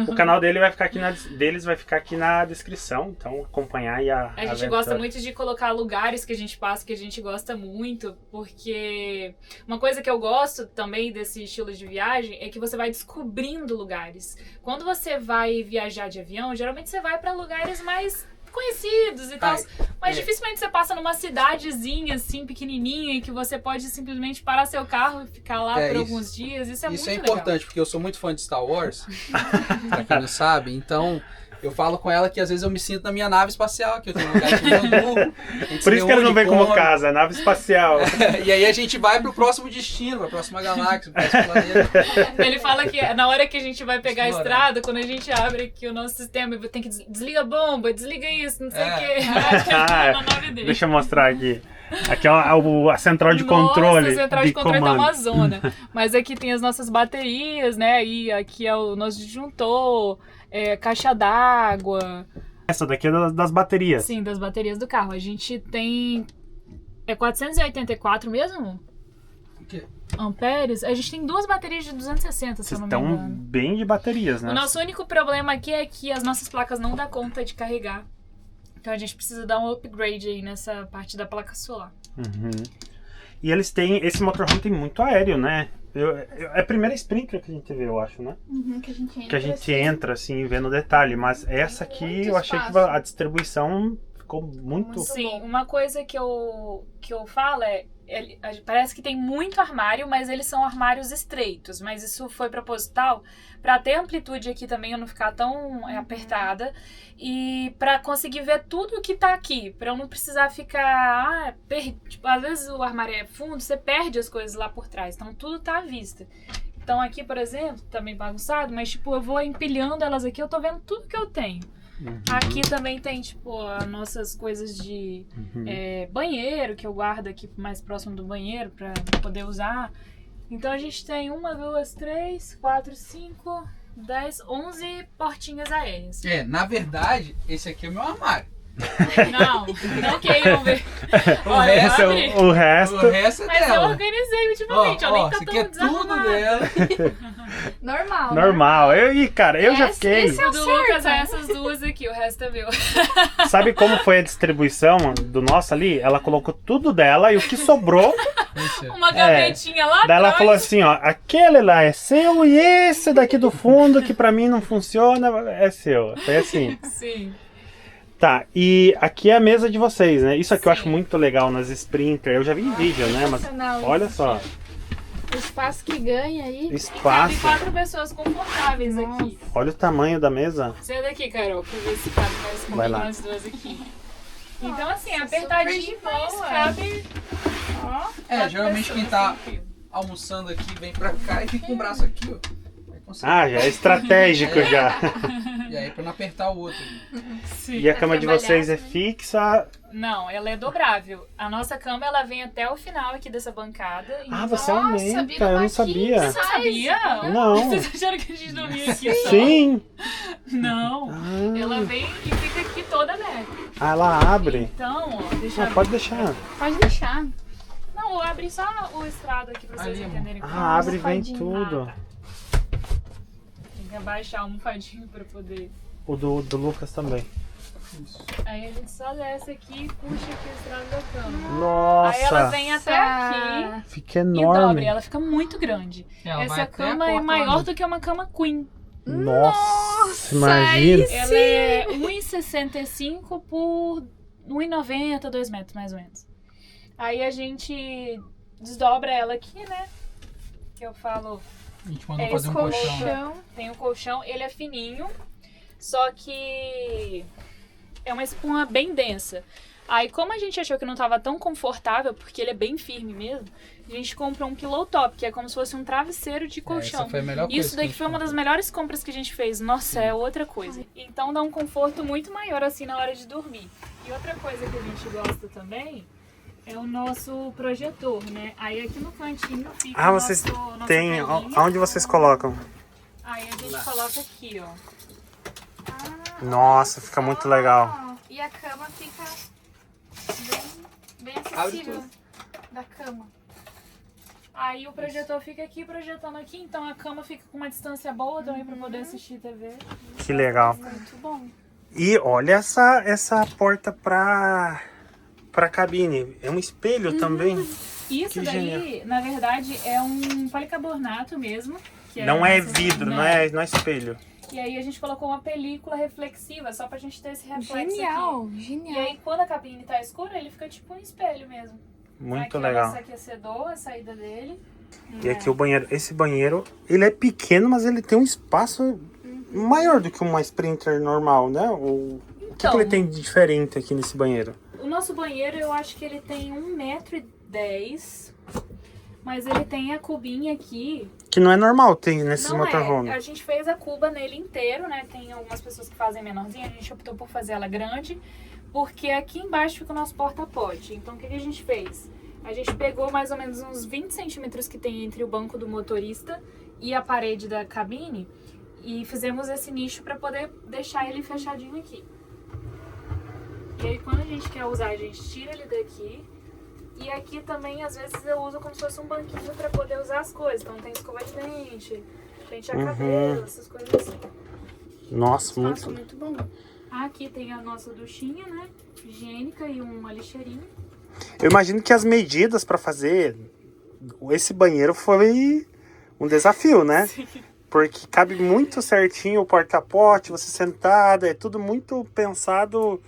A: O canal dele vai ficar aqui na descrição, então acompanhar e
C: a gente gosta muito de colocar lugares que a gente passa, que a gente gosta muito, porque uma coisa que eu gosto também desse estilo de viagem é que você vai descobrindo lugares. Quando você vai viajar de avião, geralmente você vai para lugares mais conhecidos e tal, mas dificilmente você passa numa cidadezinha assim, pequenininha, que você pode simplesmente parar seu carro e ficar lá por alguns dias. Isso é muito legal. Isso é importante,
D: porque eu sou muito fã de Star Wars, pra quem não sabe, então eu falo com ela que às vezes eu me sinto na minha nave espacial, que eu tenho um lugar que eu durmo.
A: Por isso que ela não vem como casa, nave espacial.
D: E aí a gente vai pro próximo destino, pra próxima galáxia, pro próximo planeta.
C: Ele fala que na hora que a gente vai pegar a estrada, quando a gente abre aqui o nosso sistema, tem que desliga a bomba, desliga isso, não sei o quê. Na nave dele.
A: Deixa eu mostrar aqui. Aqui é a central de controle.
C: A central de controle da Amazônia. Mas aqui tem as nossas baterias, né? E aqui é o nosso disjuntor, caixa d'água.
A: Essa daqui é das baterias.
C: Sim, das baterias do carro. A gente tem... É 484 mesmo?
D: O quê?
C: Amperes. A gente tem 2 baterias de 260, se eu não me engano.
A: Vocês estão bem de baterias, né?
C: O nosso único problema aqui é que as nossas placas não dão conta de carregar. Então a gente precisa dar um upgrade aí nessa parte da placa solar.
A: E eles têm... Esse motorhome tem muito aéreo, né? É a primeira Sprinter que a gente vê, eu acho, né? Que a gente entra assim e vê no detalhe. Mas essa aqui eu achei que a distribuição ficou muito...
C: Sim, uma coisa que eu falo parece que tem muito armário, mas eles são armários estreitos. Mas isso foi proposital para ter amplitude aqui também, eu não ficar tão apertada. E para conseguir ver tudo que tá aqui. Para eu não precisar ficar... tipo, às vezes o armário é fundo, você perde as coisas lá por trás. Então tudo tá à vista. Então aqui, por exemplo, tá meio bagunçado, mas tipo, eu vou empilhando elas aqui, eu tô vendo tudo que eu tenho. Aqui também tem, tipo, as nossas coisas de banheiro, que eu guardo aqui mais próximo do banheiro pra poder usar. Então a gente tem 1, 2, 3, 4, 5, 10, 11 portinhas aéreas.
D: Na verdade, esse aqui é o meu armário.
C: Não queiram ver.
A: O resto
C: mas
D: dela.
C: eu organizei ultimamente, nem tá tão desarrumado.
D: Tudo dela.
B: Normal.
A: Eu já fiquei.
C: Esse é o do Lucas, essas 2 aqui, o resto é meu.
A: Sabe como foi a distribuição do nosso ali? Ela colocou tudo dela e o que sobrou...
C: Uma gavetinha lá atrás.
A: Daí ela falou assim, ó, aquele lá é seu e esse daqui do fundo que pra mim não funciona é seu. Foi assim.
C: Sim.
A: Tá, e aqui é a mesa de vocês, né? Isso aqui eu acho muito legal nas Sprinter. Eu já vi em vídeo, né? Mas olha só.
B: espaço que ganha aí.
C: Cabe
A: Espaço.
C: 4 pessoas confortáveis aqui.
A: Olha o tamanho da mesa.
C: Sai daqui, Carol, pra ver se cabe mais
A: Vai
C: comigo
A: lá.
C: nós duas aqui. Então, assim,
B: Nossa,
C: apertadinho,
B: super de
C: mas
B: boa.
C: cabe. Ó, 4
D: geralmente quem
C: pessoas,
D: tá
C: tranquilo.
D: almoçando aqui vem pra cá e fica com o braço aqui, ó. Aí consegue.
A: Ah, já é estratégico já.
D: E aí pra não apertar o outro.
C: Sim.
A: E a cama de vocês é
B: Trabalhar, né?
A: fixa?
C: Não, ela é dobrável. A nossa cama, ela vem até o final aqui dessa bancada.
A: Ah,
C: então-
A: você
B: Nossa,
A: aumenta,
B: vira
A: eu
B: uma
A: não sabia.
B: king
C: Você sabia?
A: Não.
C: Vocês acharam que a gente dormia aqui só?
A: Sim.
C: Não.
A: Ah,
C: Ela vem e fica aqui toda aberta.
A: ela abre.
C: Então, ó, deixa eu
A: Ah,
C: abrir.
A: pode deixar.
B: Pode deixar.
C: Não, eu abri só o estrado aqui pra vocês
D: Ali, amor.
C: entenderem como
A: Ah, abre e vem
B: almofadinha.
A: tudo.
C: Tem que abaixar a almofadinha pra poder.
A: O do Lucas também.
C: Aí a gente só desce aqui e puxa aqui o estrado da cama.
A: Nossa.
C: Aí ela vem até aqui
A: Fica
C: e dobra.
A: enorme.
C: Ela fica muito grande.
D: Ela vai
C: Essa
D: até
C: cama
D: a
C: é
D: porta
C: maior
D: lá.
C: do que uma cama queen.
A: Nossa, imagina.
C: Ela é 1,65 por 1,90, 2 metros mais ou menos. Aí a gente desdobra ela aqui, né? Que eu falo,
D: A gente mandou
C: É
D: fazer um
C: esse
D: colchão.
B: Colchão.
C: tem um colchão, ele é fininho, só que é uma espuma bem densa. Aí, como a gente achou que não tava tão confortável, porque ele é bem firme mesmo, a gente comprou um pillow top, que é como se fosse um travesseiro de colchão.
D: Essa foi a melhor coisa
C: Isso
D: que a
C: daqui
D: gente
C: foi uma das melhores compras que a gente fez. Nossa, é outra coisa. Então dá um conforto muito maior assim na hora de dormir. E outra coisa que a gente gosta também é o nosso projetor, né? Aí aqui no cantinho fica
A: Ah,
C: o
A: vocês
C: nossa
A: tem.
C: telinha.
A: Aonde vocês colocam?
C: Aí a gente coloca aqui, ó.
A: Nossa, fica muito legal.
B: E a cama fica bem
D: Abre
B: acessível
D: tudo.
B: da cama.
C: Aí o projetor fica aqui projetando aqui, então a cama fica com uma distância boa também pra poder assistir TV.
A: Que legal.
B: Muito bom.
A: E olha essa porta pra cabine. É um espelho também.
C: Isso
A: Que
C: daí,
A: genial.
C: na verdade, é um policarbonato mesmo. Que
A: Não é
C: essa-
A: vidro, não é espelho.
C: E aí a gente colocou uma película reflexiva, só pra gente ter esse reflexo aqui.
B: Genial,
C: E
B: genial.
C: aí, quando a cabine tá escura, ele fica tipo um espelho mesmo.
A: Muito
C: aqui
A: legal.
C: é o nosso aquecedor, a saída dele.
A: E aqui o banheiro. Esse banheiro, ele é pequeno, mas ele tem um espaço maior do que uma Sprinter normal, né? O que
C: Então,
A: ele tem de diferente aqui nesse banheiro?
C: o nosso banheiro, eu acho que ele tem 1,10 m, mas ele tem a cubinha aqui.
A: Que não é normal ter nesses
C: Não
A: motorhome.
C: é, a gente fez a cuba nele inteiro, né? Tem algumas pessoas que fazem menorzinha, a gente optou por fazer ela grande, porque aqui embaixo fica o nosso porta-pote. Então o que a gente fez? A gente pegou mais ou menos uns 20 centímetros que tem entre o banco do motorista e a parede da cabine e fizemos esse nicho para poder deixar ele fechadinho aqui. E aí quando a gente quer usar, a gente tira ele daqui. E aqui também, às vezes, eu uso como se fosse um banquinho para poder usar as coisas. Então tem escova de dente, pentear cabelo, essas coisas assim.
A: Nossa,
B: Nossa,
A: muito.
B: muito bom.
C: Aqui tem a nossa duchinha, né? Higiênica e uma lixeirinha.
A: Eu imagino que as medidas para fazer esse banheiro foi um desafio, né? Porque cabe muito certinho o porta-pote, você sentada, é tudo muito pensado.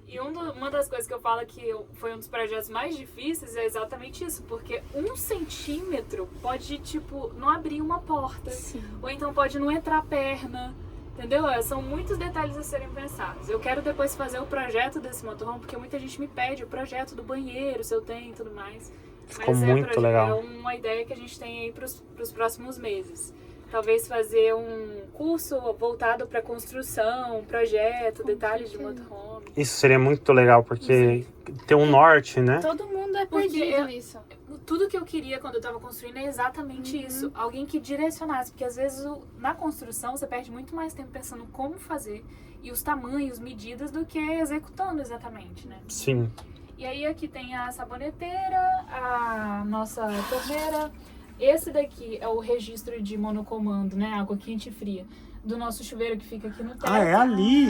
C: E uma das coisas que eu falo que foi um dos projetos mais difíceis é exatamente isso. Porque 1 centímetro pode, tipo, não abrir uma porta.
B: Sim.
C: Ou então pode não entrar perna. Entendeu? São muitos detalhes a serem pensados. Eu quero depois fazer o projeto desse motorhome, porque muita gente me pede o projeto do banheiro, se eu tenho e tudo mais.
A: Ficou
C: Mas
A: muito legal.
C: É uma ideia que a gente tem aí para os próximos meses. Talvez fazer um curso voltado para construção, projeto, detalhes de motorhome.
A: Isso seria muito legal, porque tem um norte, né?
B: Todo mundo é
C: Porque
B: perdido nisso.
C: Tudo que eu queria quando eu tava construindo é exatamente isso. Alguém que direcionasse. Porque às vezes na construção você perde muito mais tempo pensando como fazer e os tamanhos, medidas, do que executando exatamente, né?
A: Sim.
C: E aí aqui tem a saboneteira, a nossa torneira. Esse daqui é o registro de monocomando, né? Água quente e fria. Do nosso chuveiro que fica aqui no teto.
A: Ah, é ali?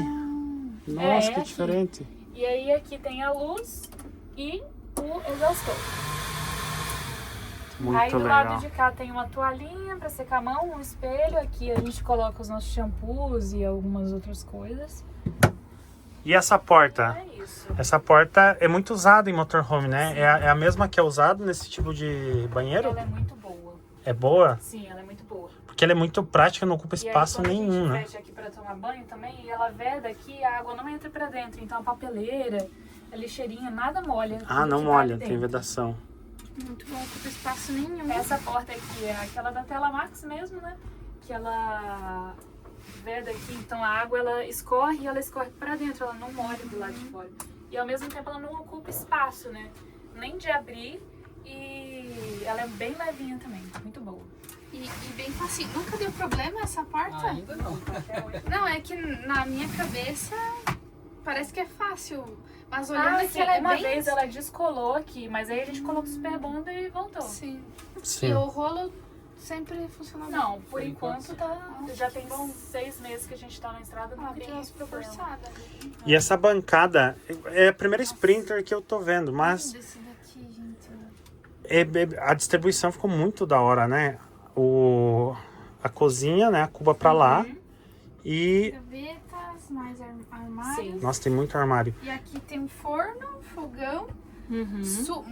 A: Nossa, que
C: aqui.
A: diferente.
C: E aí aqui tem a luz e o exaustor.
A: Muito
C: Aí do
A: legal.
C: lado de cá tem uma toalhinha pra secar a mão, um espelho. Aqui a gente coloca os nossos shampoos e algumas outras coisas.
A: E essa porta?
C: É isso.
A: Essa porta é muito usada em motorhome, né? É a mesma que é usada nesse tipo de banheiro?
C: Ela é muito boa.
A: É boa?
C: Sim, ela é muito boa.
A: Porque ela é muito prática, não ocupa espaço
C: e aí,
A: nenhum,
C: a gente
A: né?
C: fecha aqui pra tomar banho também, e ela veda aqui, a água não entra pra dentro. Então a papeleira, a lixeirinha, nada molha.
A: Ah, não
C: que tá
A: molha,
C: ali
A: tem
C: dentro.
A: vedação.
E: Muito bom, ocupa espaço nenhum.
C: Essa porta aqui é aquela da Tela Max mesmo, né? Que ela veda aqui, então a água ela escorre e ela escorre pra dentro, ela não molha do lado de fora. E ao mesmo tempo ela não ocupa espaço, né? Nem de abrir, e ela é bem levinha também, muito boa.
E: E bem facinho. Nunca deu problema essa porta?
D: Ainda não.
E: Não, é que na minha cabeça parece que é fácil. Mas olhando aqui,
C: sim,
E: ela é
C: uma
E: bem...
C: vez ela descolou aqui, mas aí a gente colocou super banda e voltou.
E: Sim.
A: Sim.
E: E o rolo sempre funcionou bem.
C: Não, por
D: Por
C: enquanto
D: enquanto,
C: tá. Já tem 6 meses que a gente tá na estrada, não
E: Ah,
C: tem
E: tem as
C: problema.
E: proporçadas.
A: E essa bancada é a primeira Sprinter que eu tô vendo, mas
E: Desse daqui, gente.
A: a distribuição ficou muito da hora, né? A cozinha, né? A cuba pra lá. E...
E: Gavetas, mais armários.
C: Sim.
A: Nossa, tem muito armário.
E: E aqui tem um forno, fogão.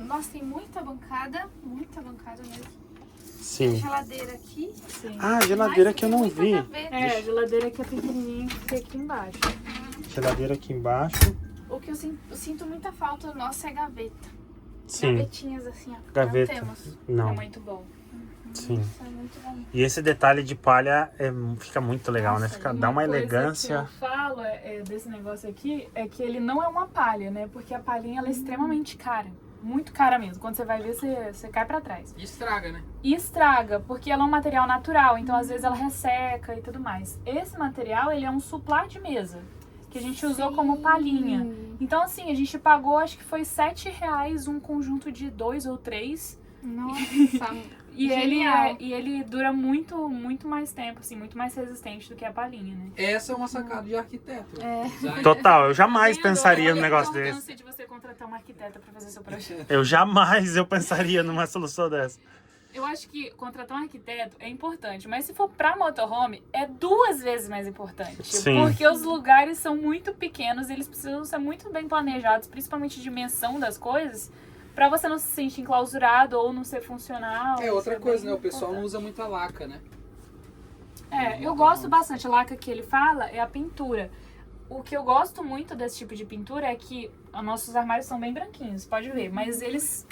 E: Nossa, tem muita bancada mesmo.
A: Sim.
E: Geladeira aqui.
C: Sim.
A: Ah, a geladeira
E: Mas
A: que eu
E: tem
A: não
E: muita
A: vi.
E: gaveta.
C: É, a geladeira que é pequenininha que fica aqui embaixo.
A: Geladeira aqui embaixo.
E: O que eu sinto muita falta nossa é gaveta.
A: Sim.
E: Gavetinhas assim, ó.
A: Gaveta.
E: Não temos.
C: É
A: Não,
C: muito bom.
A: sim.
E: Isso é muito bom.
A: E esse detalhe de palha fica muito legal, né?
E: Nossa,
A: Dá uma
C: coisa
A: elegância.
C: que eu falo desse negócio aqui é que ele não é uma palha, né? Porque a palhinha ela é extremamente cara. Muito cara mesmo. Quando você vai ver, você cai pra trás.
D: E estraga, né?
C: E estraga, porque ela é um material natural, então às vezes ela resseca e tudo mais. Esse material, ele é um suplá de mesa, que a gente usou como palhinha. Então assim, a gente pagou, acho que foi R$7 um conjunto de 2 ou 3.
E: Nossa,
C: E
E: genial.
C: ele dura muito, muito mais tempo, assim, muito mais resistente do que a palhinha, né?
D: Essa é uma sacada de arquiteto. Design.
A: Total, eu jamais
C: Tá vendo?
A: pensaria
C: Olha
A: num
C: a
A: negócio desse.
C: importância de você contratar uma arquiteta pra fazer seu projeto.
A: Eu jamais pensaria numa solução dessa.
C: Eu acho que contratar um arquiteto é importante, mas se for pra motorhome, é 2 vezes mais importante.
A: Sim.
C: Porque os lugares são muito pequenos, eles precisam ser muito bem planejados, principalmente a dimensão das coisas, pra você não se sentir enclausurado ou não ser funcional.
D: É outra
C: Isso
D: coisa,
C: bem
D: né? O pessoal não
C: importante.
D: usa muita laca, né?
C: Eu gosto bastante. A laca que ele fala é a pintura. O que eu gosto muito desse tipo de pintura é que os nossos armários são bem branquinhos, pode ver. Mas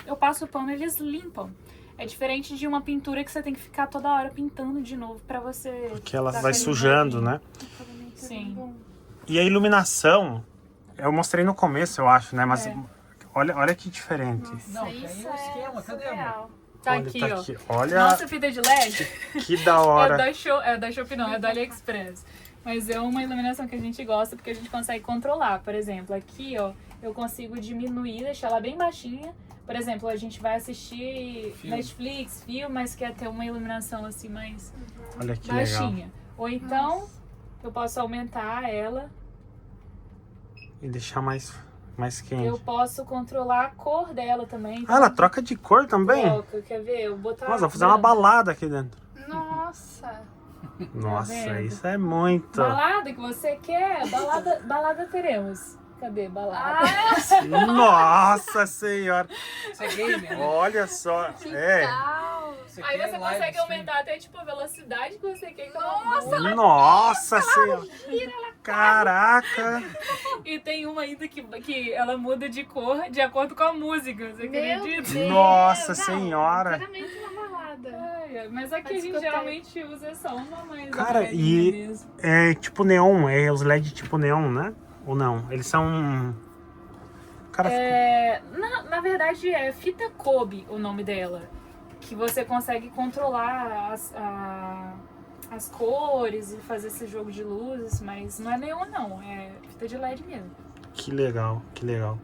C: eu passo o pano e eles limpam. É diferente de uma pintura que você tem que ficar toda hora pintando de novo pra você...
A: Porque ela
C: dar
A: vai
C: aquele
A: sujando,
C: novinho.
A: né?
C: Sim.
A: E a iluminação, eu mostrei no começo, eu acho, né? Mas olha que diferente.
D: Não, tem um esquema, cadê, amor?
C: Tá
A: Olha,
C: aqui,
A: tá
C: ó.
A: aqui. Olha
C: Nossa fita de LED
A: que da hora.
C: é da Shopee não, é do AliExpress. Mas é uma iluminação que a gente gosta porque a gente consegue controlar. Por exemplo, aqui, ó, eu consigo diminuir, deixar ela bem baixinha. Por exemplo, a gente vai assistir
D: Filme.
C: Netflix, filme, mas quer ter uma iluminação assim mais
A: Olha que legal.
C: baixinha. Ou então, eu posso aumentar ela.
A: E deixar mais quente.
C: Eu posso controlar a cor dela também.
A: Ah, ela troca de cor também?
C: Troca, quer ver? Eu botar
A: Nossa, vou fazer uma balada aqui dentro.
E: Nossa.
A: Nossa,
C: vendo?
A: isso é muito.
C: Balada que você quer? Balada teremos. Cadê? Balada.
A: Nossa senhora.
D: Isso é gamer, né?
A: Olha só.
D: Você
C: Aí
D: quer
C: você
D: live
C: consegue
D: stream?
C: aumentar até tipo a velocidade que você quer. Nossa!
A: Nossa senhora. Caraca.
C: E tem uma ainda que ela muda de cor de acordo com a música. Você acredita?
A: Nossa senhora.
E: Claramente uma balada.
C: Mas aqui a gente
E: discoteca.
C: geralmente usa só uma mais.
A: Cara,
C: amarelinha
A: e
C: mesmo.
A: é tipo neon, é os LED tipo neon, né? Ou não? Eles são... Cara,
C: Na verdade é fita Kobe o nome dela. Que você consegue controlar as cores e fazer esse jogo de luzes, mas não é neon não, é fita de LED mesmo.
A: que legal, que legal.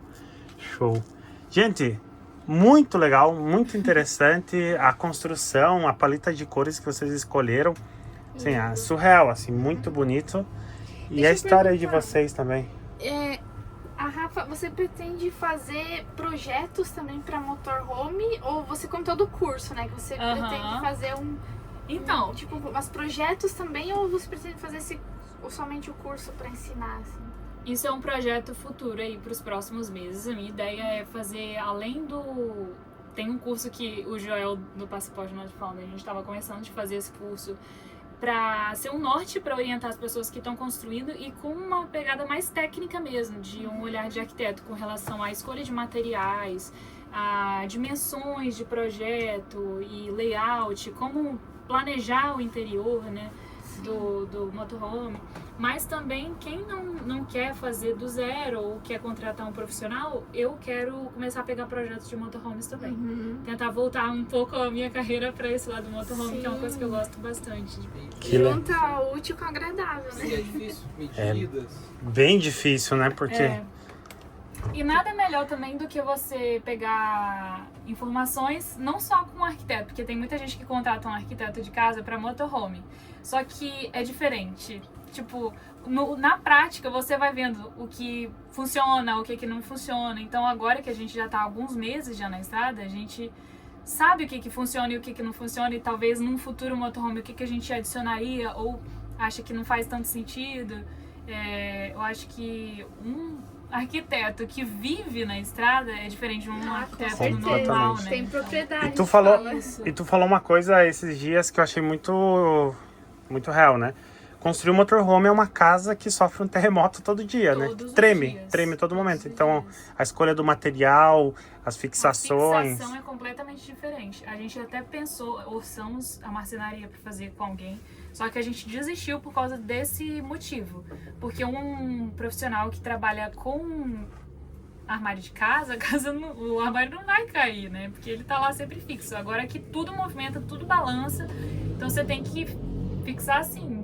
A: Show. Gente, muito legal, muito interessante a construção, a paleta de cores que vocês escolheram. Assim, é surreal, assim, muito bonito. E
E: Deixa
A: a
E: eu
A: história de
E: perguntar.
A: vocês também.
E: A Rafa, você pretende fazer projetos também para motorhome? Ou você contou do curso, né? Que você pretende fazer
C: Então,
E: tipo, mas projetos também? Ou você pretende fazer ou somente o curso para ensinar, assim?
C: isso é um projeto futuro aí para os próximos meses. A minha ideia é fazer, além Tem um curso que o Joel do Passaporte Not Found, a gente estava começando de fazer esse curso para ser um norte para orientar as pessoas que estão construindo e com uma pegada mais técnica mesmo, de um olhar de arquiteto com relação à escolha de materiais, a dimensões de projeto e layout, como planejar o interior, né, do motorhome. Mas também quem não quer fazer do zero ou quer contratar um profissional, eu quero começar a pegar projetos de motorhomes também. Tentar voltar um pouco a minha carreira para esse lado do motorhome,
E: Sim.
C: que é uma coisa que eu gosto bastante.
E: Junta o útil com o agradável, né?
D: Sim, é difícil. Medidas.
A: Bem difícil, né? Porque...
C: É. E nada melhor também do que você pegar informações não só com um arquiteto, porque tem muita gente que contrata um arquiteto de casa para motorhome. Só que é diferente. Tipo, na prática você vai vendo o que funciona, o que não funciona. Então agora que a gente já tá há alguns meses já na estrada, a gente sabe o que funciona e o que não funciona. E talvez num futuro motorhome o que a gente adicionaria ou acha que não faz tanto sentido. Eu acho que um arquiteto que vive na estrada é diferente de um arquiteto normal, né?
E: Tem propriedade.
A: E tu falou uma coisa esses dias que eu achei muito real, né? Construir um motorhome é uma casa que sofre um terremoto todo dia, né? Treme a todo momento. Então, a escolha do material, as fixações...
C: A fixação é completamente diferente. A gente até pensou, orçamos a marcenaria para fazer com alguém, só que a gente desistiu por causa desse motivo. Porque um profissional que trabalha com armário de casa, o armário não vai cair, né? Porque ele tá lá sempre fixo. Agora aqui tudo movimenta, tudo balança, então você tem que fixar assim,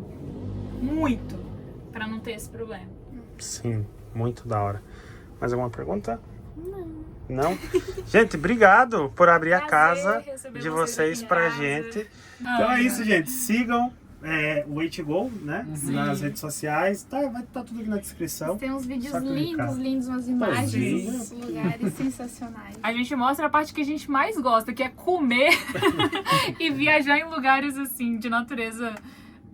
C: muito, para não ter esse problema.
A: Sim, muito da hora. Mais alguma pergunta? Não? Gente, obrigado por abrir a casa de vocês pra gente. Então é isso, gente. Sigam o Way2Go, né? Nas redes sociais. Vai estar tudo aqui na descrição.
E: Tem uns vídeos
A: Só clicar.
E: lindos, umas imagens, lugares sensacionais.
C: A gente mostra a parte que a gente mais gosta, que é comer e viajar em lugares assim, de natureza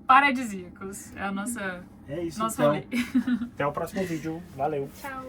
C: paradisíacos. É a nossa...
A: É isso,
C: nosso
A: então.
C: rolê.
A: Até o próximo vídeo. Valeu.
E: Tchau.